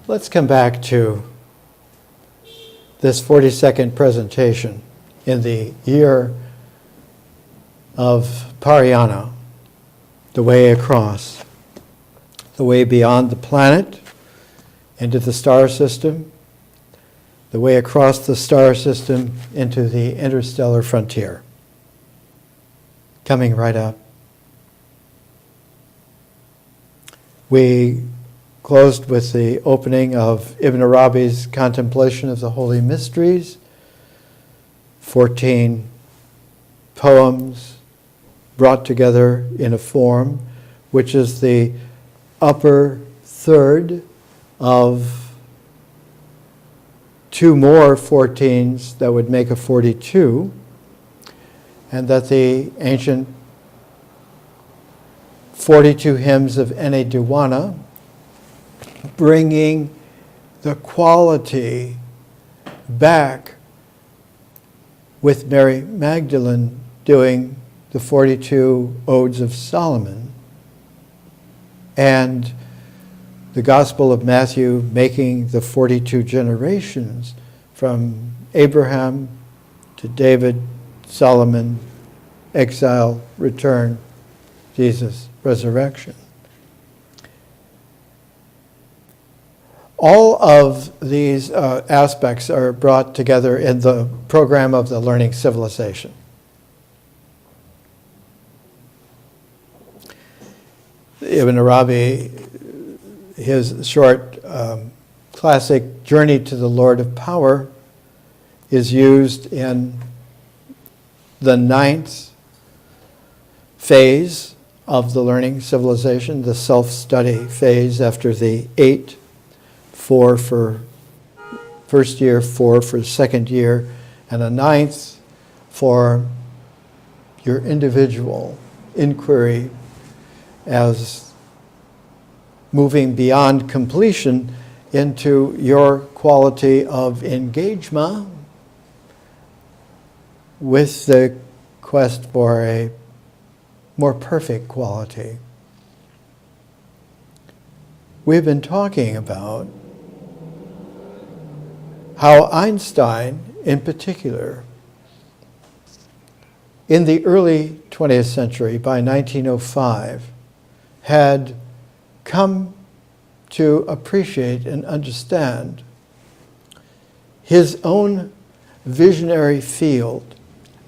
Let's come back to this 42nd presentation in the year of Parayana, the way across, the way beyond the planet into the star system, the way across the star system into the interstellar frontier. Coming right up. We closed with the opening of Ibn Arabi's Contemplation of the Holy Mysteries, 14 poems brought together in a form, which is the upper third of two more 14s that would make a 42, and that the ancient 42 hymns of Ene Diwana, bringing the quality back with Mary Magdalene doing the 42 Odes of Solomon, and the Gospel of Matthew making the 42 generations from Abraham to David, Solomon, exile, return, Jesus, resurrection. All of these aspects are brought together in the program of the Learning Civilization. Ibn Arabi, his short classic Journey to the Lord of Power, is used in the 9th phase of the Learning Civilization, the self-study phase after the 8, 4 for first year, 4 for second year, and a 9th for your individual inquiry as moving beyond completion into your quality of engagement with the quest for a more perfect quality. We've been talking about how Einstein, in particular, in the early 20th century, by 1905, had come to appreciate and understand his own visionary field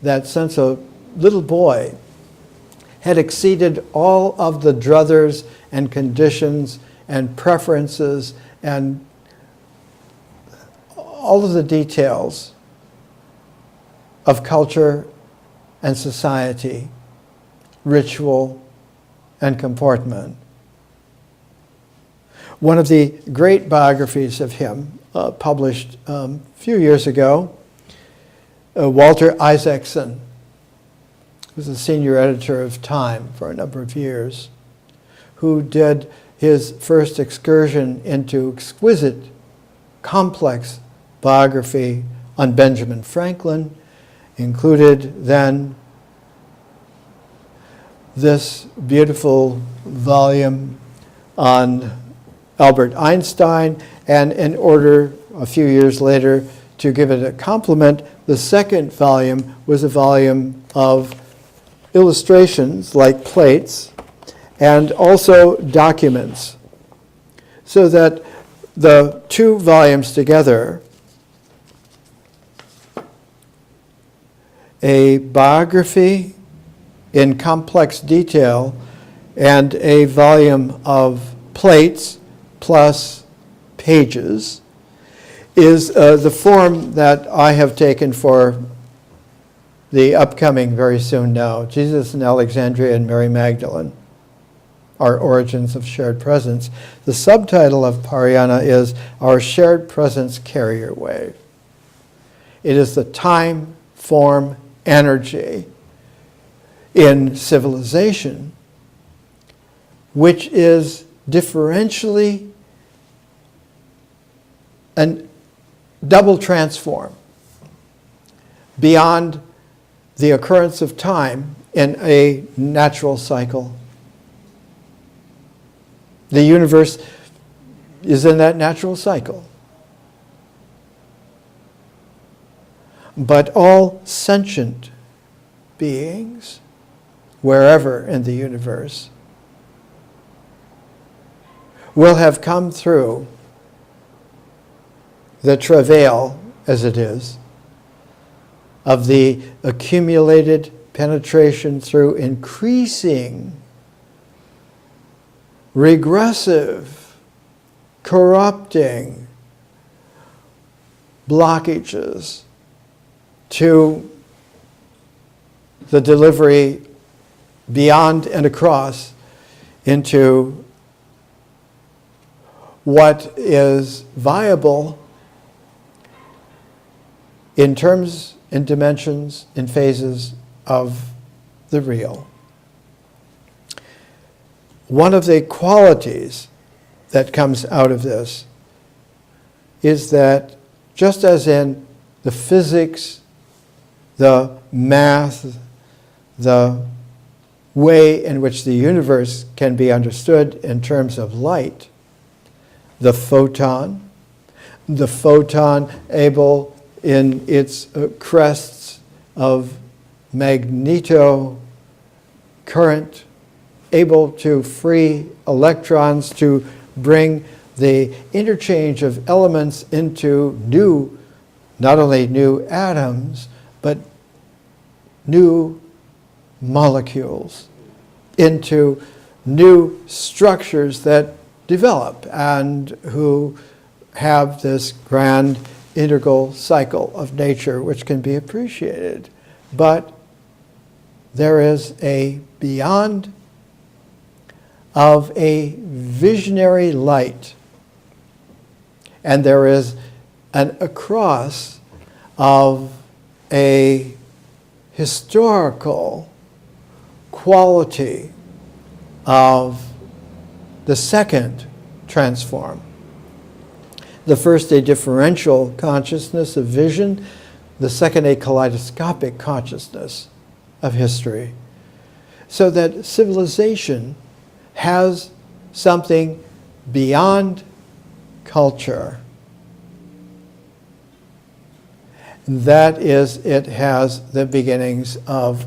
that since a little boy had exceeded all of the druthers and conditions and preferences and all of the details of culture and society, ritual and comportment. One of the great biographies of him, published a few years ago, Walter Isaacson, who was a senior editor of Time for a number of years, who did his first excursion into exquisite, complex biography on Benjamin Franklin, included then this beautiful volume on Albert Einstein, and in order, a few years later, to give it a complement, the second volume was a volume of illustrations like plates and also documents, so that the two volumes together, a biography in complex detail and a volume of plates plus pages, is the form that I have taken for the upcoming, very soon now, Jesus in Alexandria and Mary Magdalene, Our Origins of Shared Presence. The subtitle of Parayana is Our Shared Presence Carrier Wave. It is the time, form, energy in civilization which is differentially a double transform beyond the occurrence of time in a natural cycle. The universe is in that natural cycle. But all sentient beings, wherever in the universe, will have come through the travail, as it is, of the accumulated penetration through increasing, regressive, corrupting blockages to the delivery beyond and across into what is viable in terms, in dimensions, in phases of the real. One of the qualities that comes out of this is that just as in the physics, the math, the way in which the universe can be understood in terms of light, the photon able in its crests of magneto current, able to free electrons to bring the interchange of elements into new, not only new atoms, but new molecules, into new structures that develop and who have this grand integral cycle of nature which can be appreciated. But there is a beyond of a visionary light, and there is an across of a historical quality of the second transform. The first, a differential consciousness of vision. The second, a kaleidoscopic consciousness of history. So that civilization has something beyond culture. That is, it has the beginnings of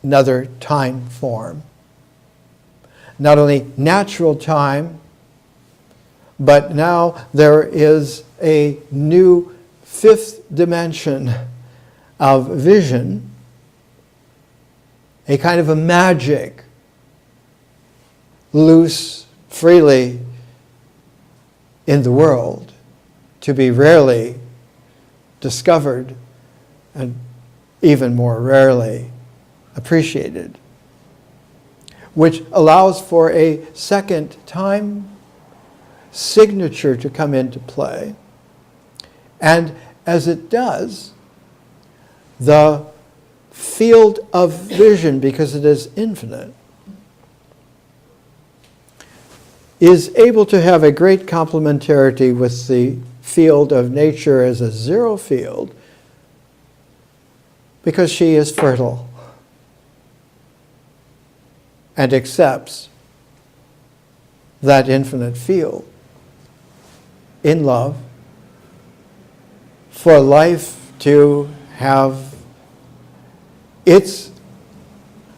another time form. Not only natural time, but now there is a new fifth dimension of vision, a kind of a magic, loose freely in the world, to be rarely discovered and even more rarely appreciated, which allows for a second time signature to come into play. And as it does, the field of vision, because it is infinite, is able to have a great complementarity with the field of nature as a zero field, because she is fertile and accepts that infinite field in love for life to have its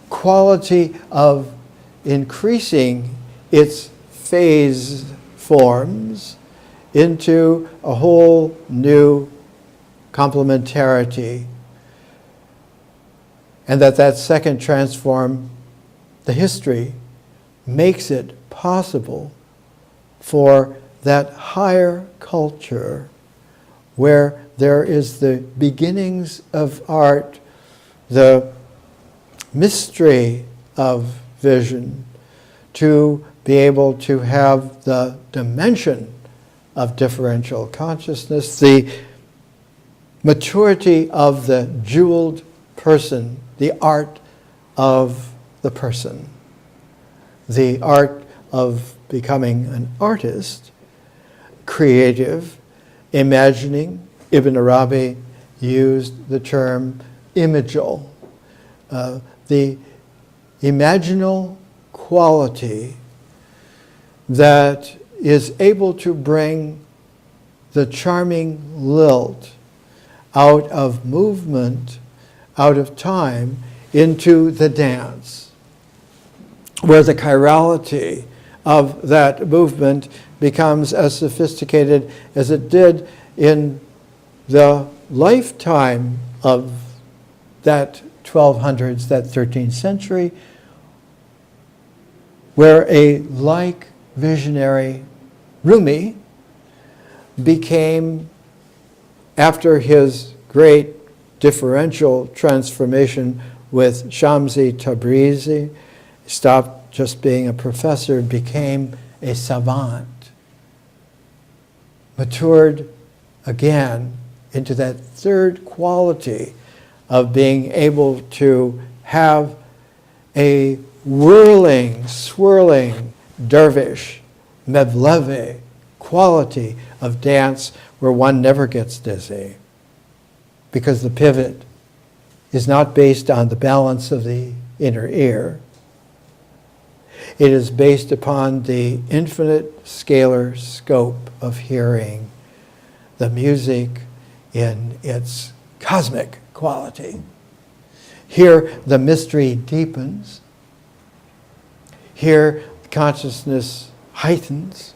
quality of increasing its phase forms into a whole new complementarity, and that second transform, the history, makes it possible for that higher culture where there is the beginnings of art, the mystery of vision, to be able to have the dimension of differential consciousness, the maturity of the jeweled person, the art of the person, the art of becoming an artist, creative, imagining. Ibn Arabi used the term imagal, the imaginal quality that is able to bring the charming lilt out of movement, out of time, into the dance, where the chirality of that movement becomes as sophisticated as it did in the lifetime of that 1200s, that 13th century, where a like visionary Rumi became, after his great differential transformation with Shamsi Tabrizi, stopped just being a professor, became a savant, matured again into that third quality of being able to have a whirling, swirling dervish, mevleve quality of dance where one never gets dizzy, because the pivot is not based on the balance of the inner ear. It is based upon the infinite scalar scope of hearing the music in its cosmic quality. Here, the mystery deepens. Here, consciousness heightens.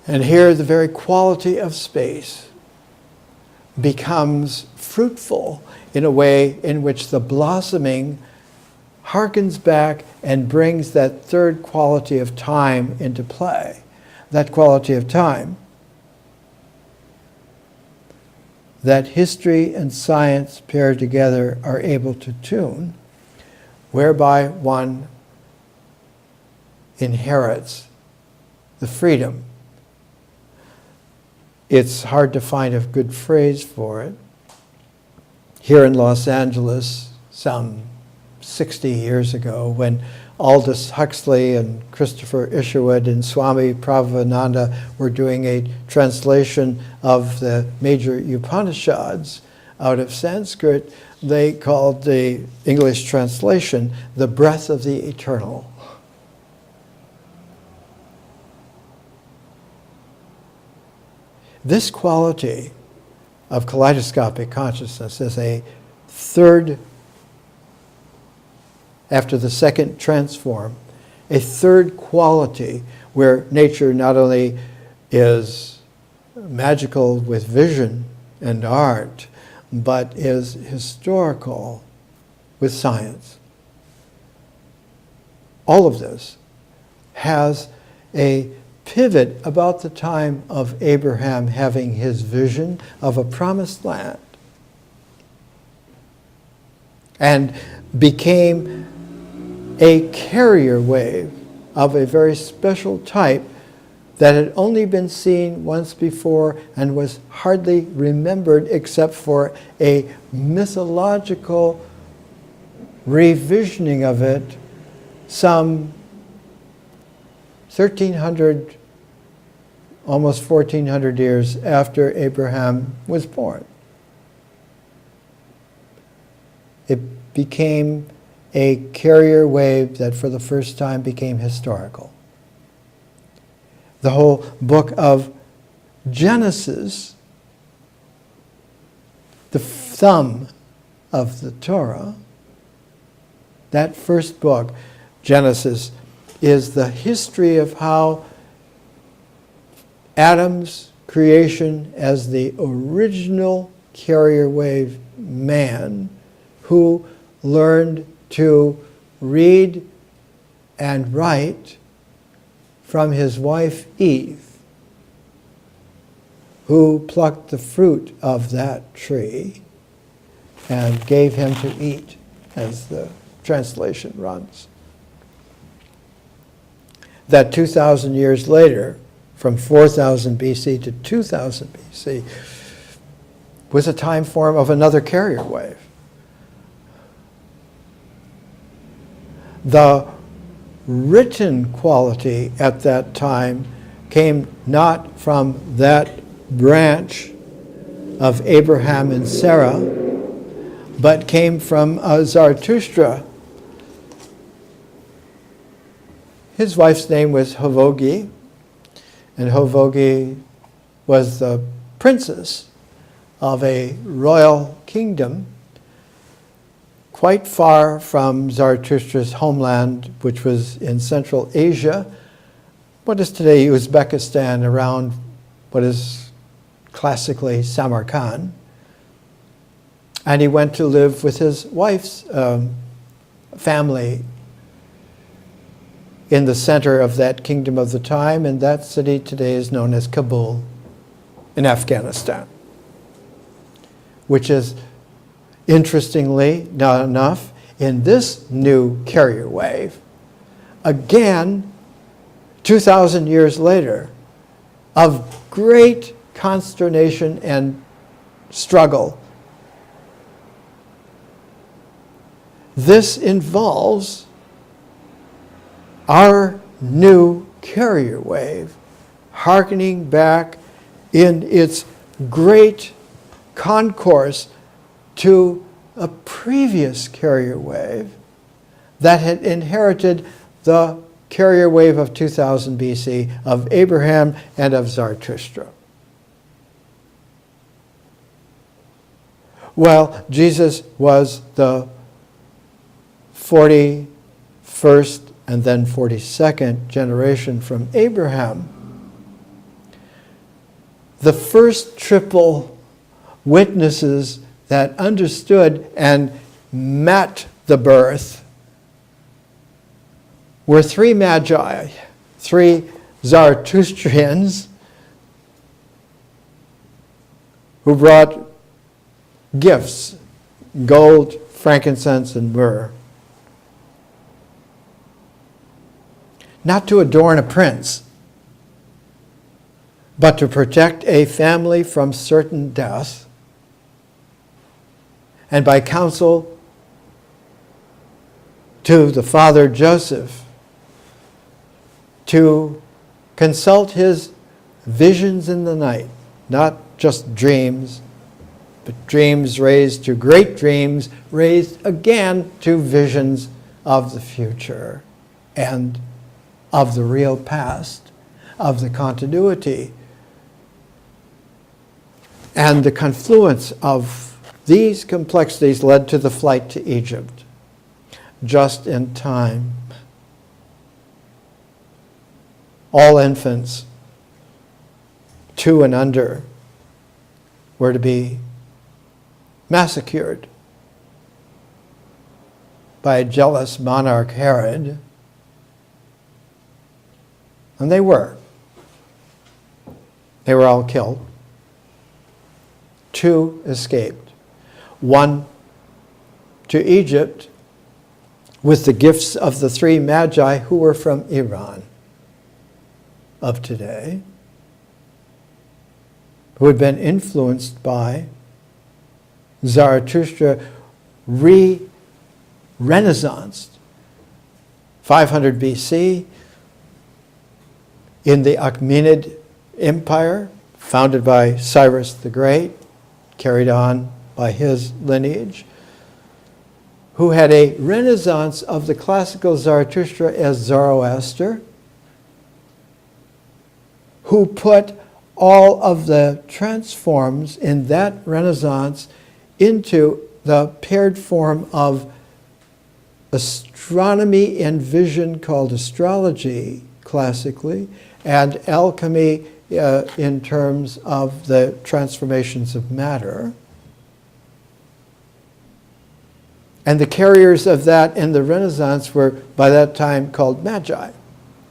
And here, the very quality of space becomes fruitful in a way in which the blossoming harkens back and brings that third quality of time into play. That quality of time that history and science paired together are able to tune, whereby one inherits the freedom. It's hard to find a good phrase for it. Here in Los Angeles, some 60 years ago, when Aldous Huxley and Christopher Isherwood and Swami Prabhavananda were doing a translation of the major Upanishads out of Sanskrit, they called the English translation the breath of the eternal. This quality of kaleidoscopic consciousness is a third, after the second transform, a third quality where nature not only is magical with vision and art, but is historical with science. All of this has a pivot about the time of Abraham having his vision of a promised land, and became a carrier wave of a very special type that had only been seen once before and was hardly remembered except for a mythological revisioning of it some 1,300, almost 1,400 years after Abraham was born. It became a carrier wave that for the first time became historical. The whole book of Genesis, the thumb of the Torah, that first book, Genesis, is the history of how Adam's creation as the original carrier wave man who learned to read and write from his wife Eve, who plucked the fruit of that tree and gave him to eat, as the translation runs. That 2,000 years later, from 4,000 BC to 2,000 BC, was a time form of another carrier wave. The written quality at that time came not from that branch of Abraham and Sarah, but came from Zarathustra, His wife's name was Havogi, and Havogi was the princess of a royal kingdom quite far from Zarathustra's homeland, which was in Central Asia, what is today Uzbekistan, around what is classically Samarkand. And he went to live with his wife's family in the center of that kingdom of the time, and that city today is known as Kabul in Afghanistan, which is, interestingly not enough, in this new carrier wave, again, 2,000 years later, of great consternation and struggle. This involves our new carrier wave, hearkening back in its great concourse to a previous carrier wave that had inherited the carrier wave of 2000 BC of Abraham and of Zarathustra. Well, Jesus was the 41st and then 42nd generation from Abraham. The first triple witnesses that understood and met the birth were three magi, three Zarathustrians who brought gifts, gold, frankincense, and myrrh. Not to adorn a prince, but to protect a family from certain death, and by counsel to the father Joseph to consult his visions in the night, not just dreams, but dreams raised to great dreams, raised again to visions of the future and of the real past, of the continuity. And the confluence of these complexities led to the flight to Egypt, just in time. All infants, 2 and under, were to be massacred by a jealous monarch Herod. And they were. They were all killed. 2 escaped. 1 to Egypt with the gifts of the 3 magi who were from Iran of today, who had been influenced by Zarathustra, renaissanced 500 BC in the Achaemenid Empire, founded by Cyrus the Great, carried on by his lineage, who had a renaissance of the classical Zarathustra as Zoroaster, who put all of the transforms in that renaissance into the paired form of astronomy and vision, called astrology classically, and alchemy in terms of the transformations of matter. And the carriers of that in the Renaissance were by that time called magi,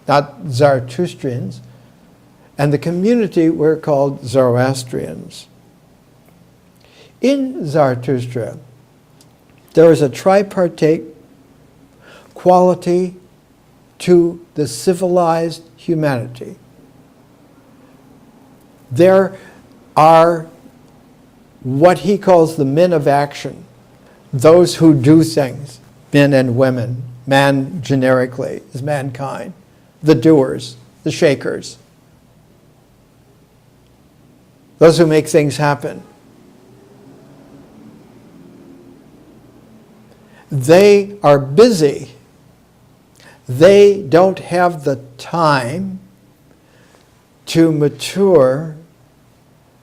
not Zarathustrians. And the community were called Zoroastrians. In Zarathustra, there is a tripartite quality to the civilized humanity. There are what he calls the men of action, those who do things, men and women. Man generically is mankind. The doers, the shakers, those who make things happen. They are busy they don't have the time to mature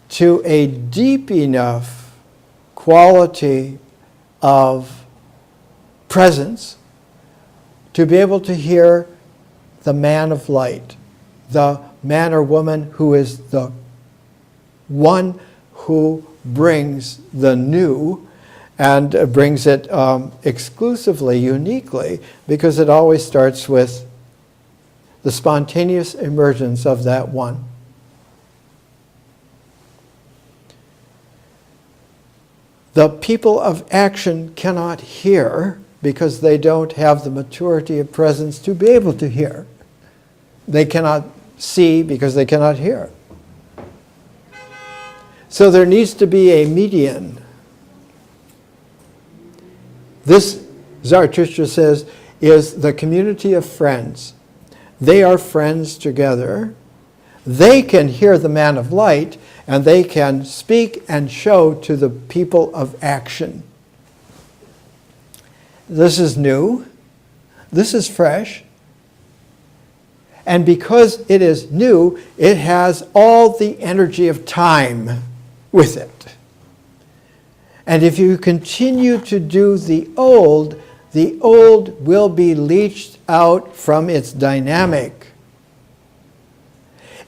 to a deep enough quality of presence to be able to hear the man of light, the man or woman who is the one who brings the new and brings it exclusively, uniquely, because it always starts with the spontaneous emergence of that one. The people of action cannot hear because they don't have the maturity of presence to be able to hear. They cannot see because they cannot hear. So there needs to be a median. This, Zarathustra says, is the community of friends. They are friends together. They can hear the man of light, and they can speak and show to the people of action. This is new. This is fresh. And because it is new, it has all the energy of time with it. And if you continue to do the old will be leached out from its dynamic.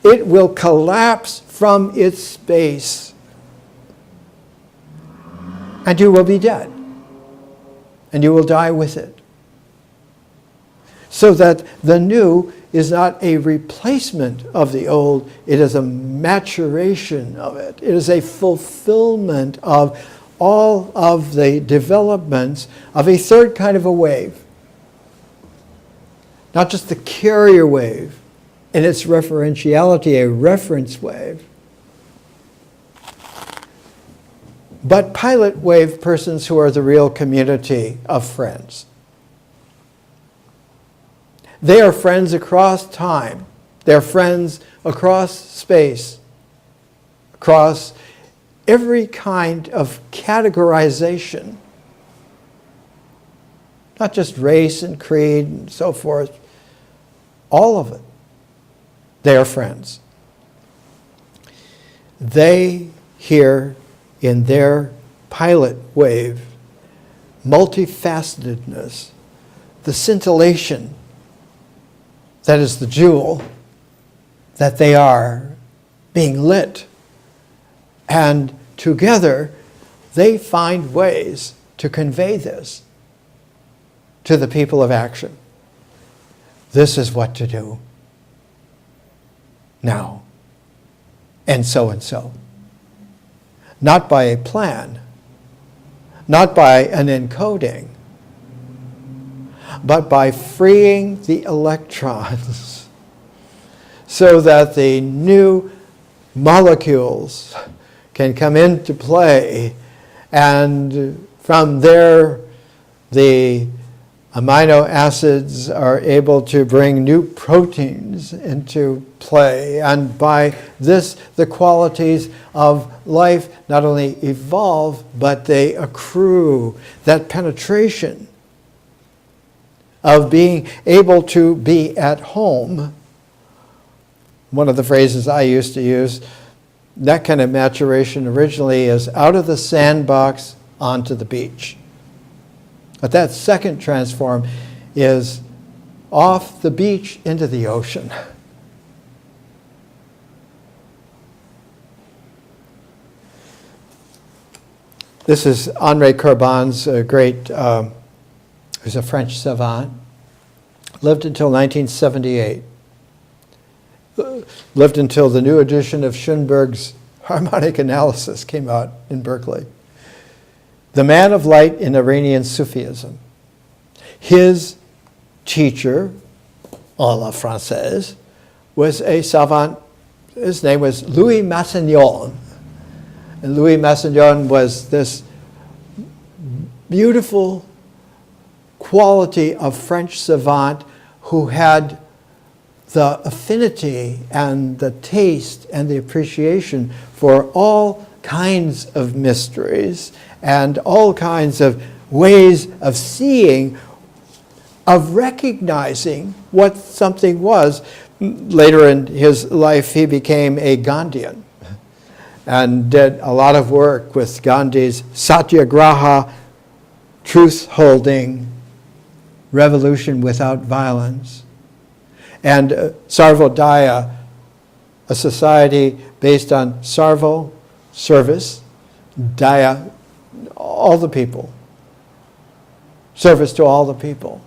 It will collapse from its space. And you will be dead. And you will die with it. So that the new is not a replacement of the old, it is a maturation of it. It is a fulfillment of all of the developments of a third kind of a wave. Not just the carrier wave in its referentiality, a reference wave, but pilot wave persons who are the real community of friends. They are friends across time. They're friends across space, across every kind of categorization. Not just race and creed and so forth. All of it. They are friends. They hear in their pilot wave multifacetedness, the scintillation that is the jewel that they are being lit. And together, they find ways to convey this to the people of action. This is what to do now. And so. Not by a plan, not by an encoding, but by freeing the electrons so that the new molecules can come into play, and from there the amino acids are able to bring new proteins into play, and by this the qualities of life not only evolve, but they accrue. That penetration of being able to be at home, one of the phrases I used to use, that kind of maturation originally is out of the sandbox onto the beach. But that second transform is off the beach into the ocean. This is Henri Corbin's great, who's a French savant, lived until 1978. Lived until the new edition of Schoenberg's harmonic analysis came out in Berkeley. The man of light in Iranian Sufism. His teacher, à la Française, was a savant. His name was Louis Massignon. And Louis Massignon was this beautiful quality of French savant who had the affinity and the taste and the appreciation for all kinds of mysteries and all kinds of ways of seeing of recognizing what something was. Later in his life, he became a Gandhian and did a lot of work with Gandhi's Satyagraha, truth-holding revolution without violence, and Sarvodaya, a society based on Sarvo, service, Daya, all the people, service to all the people.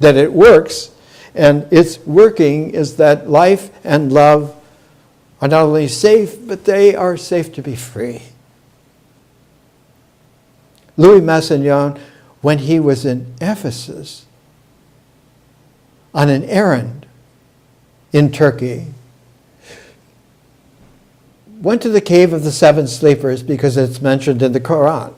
That it works, and its working is that life and love are not only safe, but they are safe to be free. Louis Massignon, when he was in Ephesus on an errand in Turkey, went to the cave of the seven sleepers because it's mentioned in the Quran.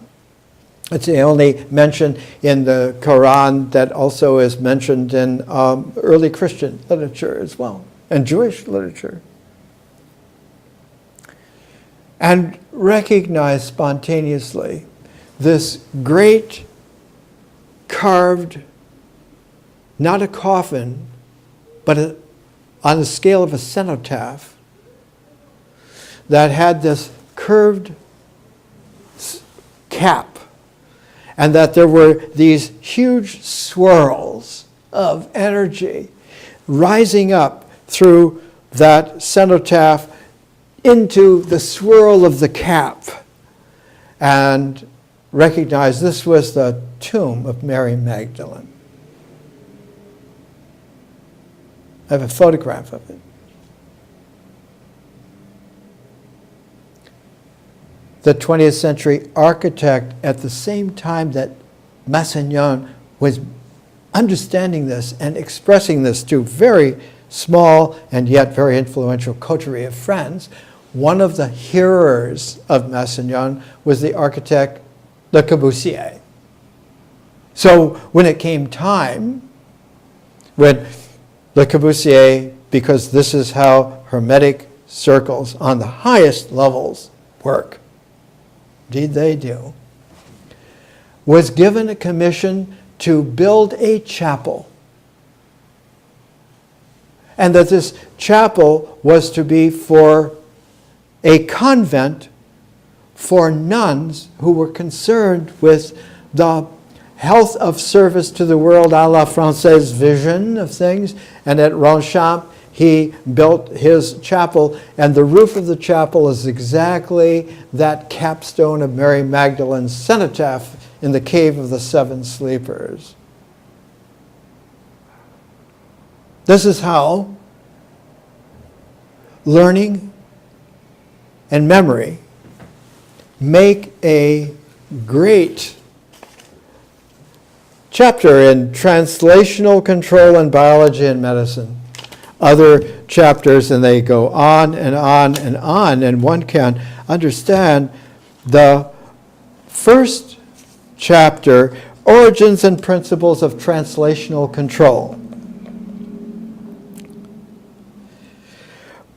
It's the only mention in the Quran that also is mentioned in early Christian literature as well, and Jewish literature. And recognized spontaneously this great carved, not a coffin, but on the scale of a cenotaph, that had this curved cap, and that there were these huge swirls of energy rising up through that cenotaph into the swirl of the cap, and recognized this was the tomb of Mary Magdalene. I have a photograph of it. The 20th century architect, at the same time that Massignon was understanding this and expressing this to very small and yet very influential coterie of friends, one of the hearers of Massignon was the architect Le Corbusier. So when it came time, when Le Corbusier, because this is how Hermetic circles on the highest levels work, indeed they do, was given a commission to build a chapel. And that this chapel was to be for a convent for nuns who were concerned with the health of service to the world a la Francaise vision of things. And at Ronchamp, he built his chapel, and the roof of the chapel is exactly that capstone of Mary Magdalene's cenotaph in the cave of the seven sleepers. This is how learning and memory make a great chapter in translational control in biology and medicine. Other chapters, and they go on and on and on, and one can understand the first chapter, Origins and Principles of Translational Control.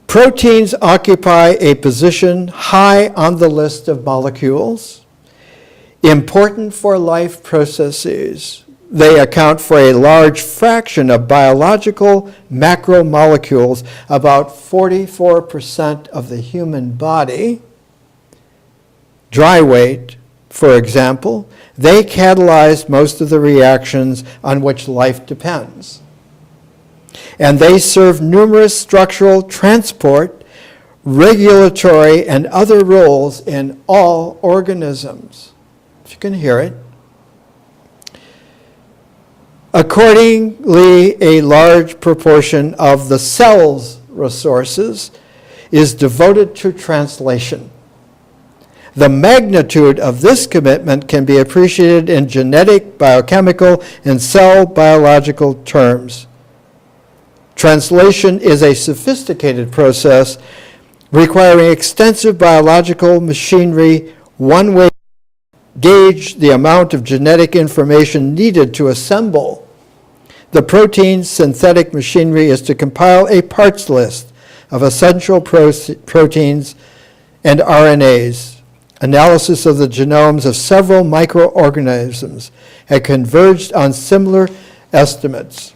Proteins occupy a position high on the list of molecules, important for life processes. They account for a large fraction of biological macromolecules, about 44% of the human body. Dry weight, for example, they catalyze most of the reactions on which life depends. And they serve numerous structural, transport, regulatory, and other roles in all organisms. If you can hear it. Accordingly, a large proportion of the cell's resources is devoted to translation. The magnitude of this commitment can be appreciated in genetic, biochemical, and cell biological terms. Translation is a sophisticated process requiring extensive biological machinery, one way to gauge the amount of genetic information needed to assemble the protein's synthetic machinery is to compile a parts list of essential proteins and RNAs, analysis of the genomes of several microorganisms had converged on similar estimates.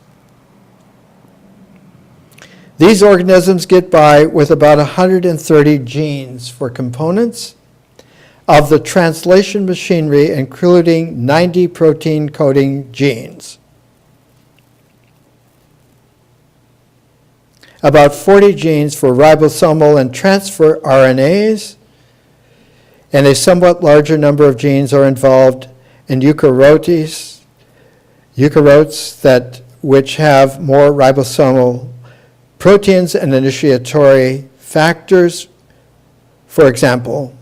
These organisms get by with about 130 genes for components of the translation machinery, including 90 protein coding genes. About 40 genes for ribosomal and transfer RNAs, and a somewhat larger number of genes are involved in eukaryotes which have more ribosomal proteins and initiatory factors. For example,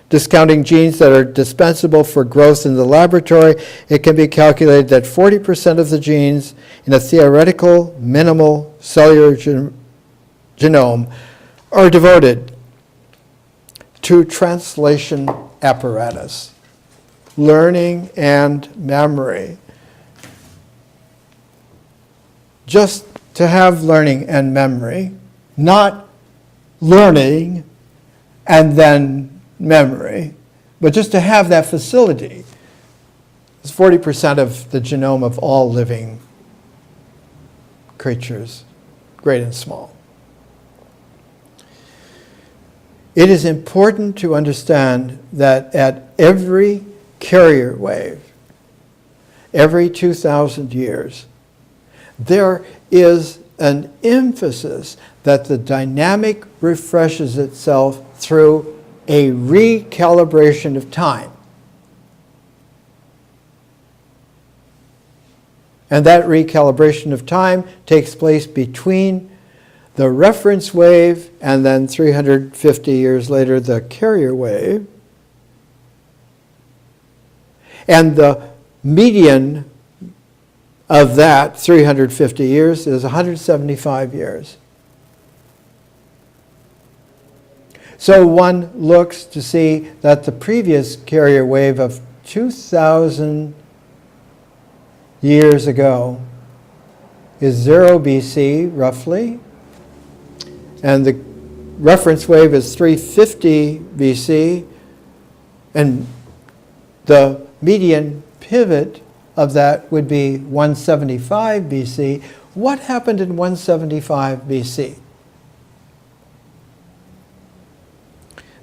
discounting genes that are dispensable for growth in the laboratory, it can be calculated that 40% of the genes in a theoretical minimal cellular genome are devoted to translation apparatus, learning and memory. Just to have learning and memory, not learning and then memory, but just to have that facility. It's 40% of the genome of all living creatures, great and small. It is important to understand that at every carrier wave, every 2,000 years, there is an emphasis that the dynamic refreshes itself through a recalibration of time. And that recalibration of time takes place between the reference wave and then 350 years later the carrier wave. And the median of that 350 years is 175 years. So one looks to see that the previous carrier wave of 2,000 years ago is 0 BC, roughly. And the reference wave is 350 BC. And the median pivot of that would be 175 BC. What happened in 175 BC?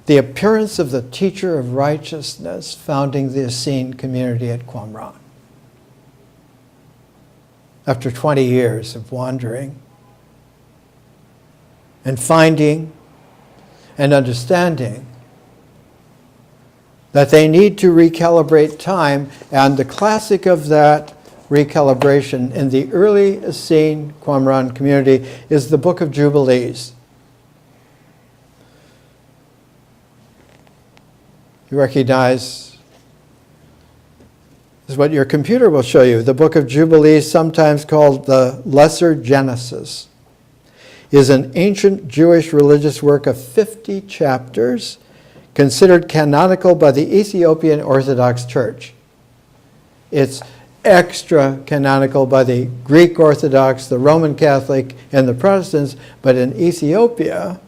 The appearance of the teacher of righteousness founding the Essene community at Qumran. After 20 years of wandering and finding and understanding that they need to recalibrate time, and the classic of that recalibration in the early Essene Qumran community is the Book of Jubilees. You recognize, this is what your computer will show you. The Book of Jubilees, sometimes called the Lesser Genesis, is an ancient Jewish religious work of 50 chapters, considered canonical by the Ethiopian Orthodox Church. It's extra canonical by the Greek Orthodox, the Roman Catholic, and the Protestants, but in Ethiopia,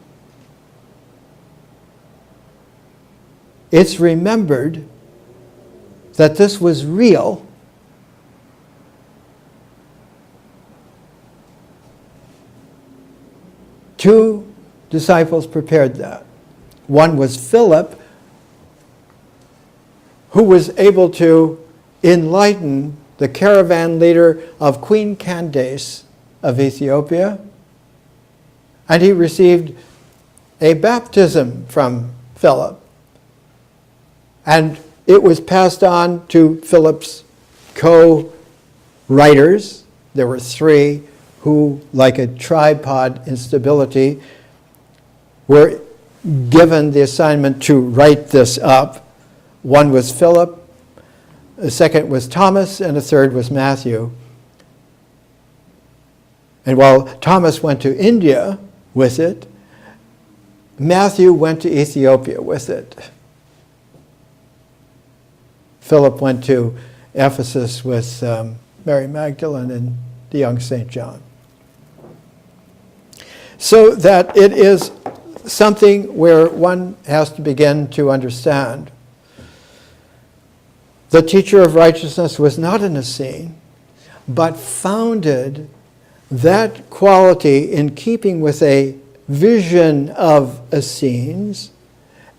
it's remembered that this was real. Two disciples prepared that. One was Philip, who was able to enlighten the caravan leader of Queen Candace of Ethiopia, and he received a baptism from Philip. And it was passed on to Philip's co-writers. There were three who, like a tripod instability, were given the assignment to write this up. One was Philip, a second was Thomas, and a third was Matthew. And while Thomas went to India with it, Matthew went to Ethiopia with it. Philip went to Ephesus with Mary Magdalene and the young St. John. So that it is something where one has to begin to understand. The teacher of righteousness was not an Essene, but founded that quality in keeping with a vision of Essenes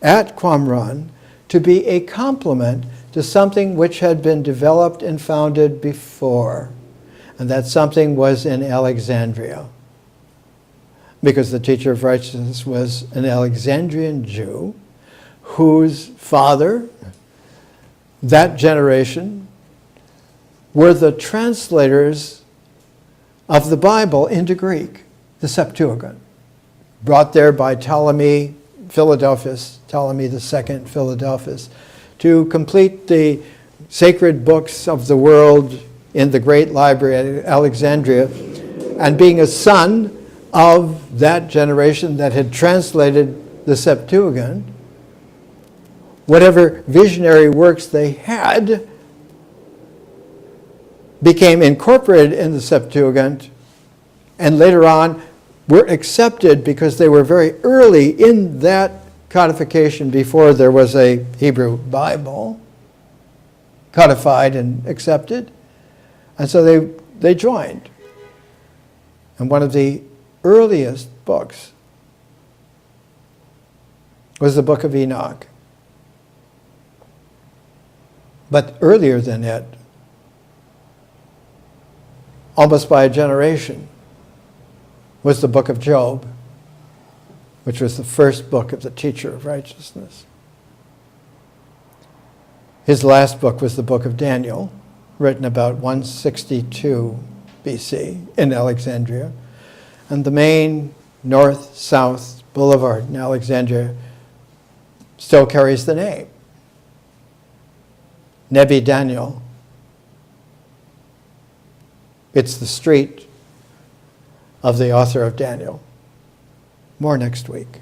at Qumran to be a complement to something which had been developed and founded before. And that something was in Alexandria. Because the teacher of righteousness was an Alexandrian Jew whose father, that generation, were the translators of the Bible into Greek, the Septuagint, brought there by Ptolemy Philadelphus, Ptolemy II Philadelphus, to complete the sacred books of the world in the great library at Alexandria, and being a son of that generation that had translated the Septuagint, whatever visionary works they had became incorporated in the Septuagint, and later on were accepted because they were very early in that codification before there was a Hebrew Bible codified and accepted. And so they joined. And one of the earliest books was the book of Enoch. But earlier than it, almost by a generation, was the book of Job, which was the first book of the teacher of righteousness. His last book was the book of Daniel, written about 162 BC in Alexandria. And the main north-south boulevard in Alexandria still carries the name, Nebi Daniel. It's the street of the author of Daniel. More next week.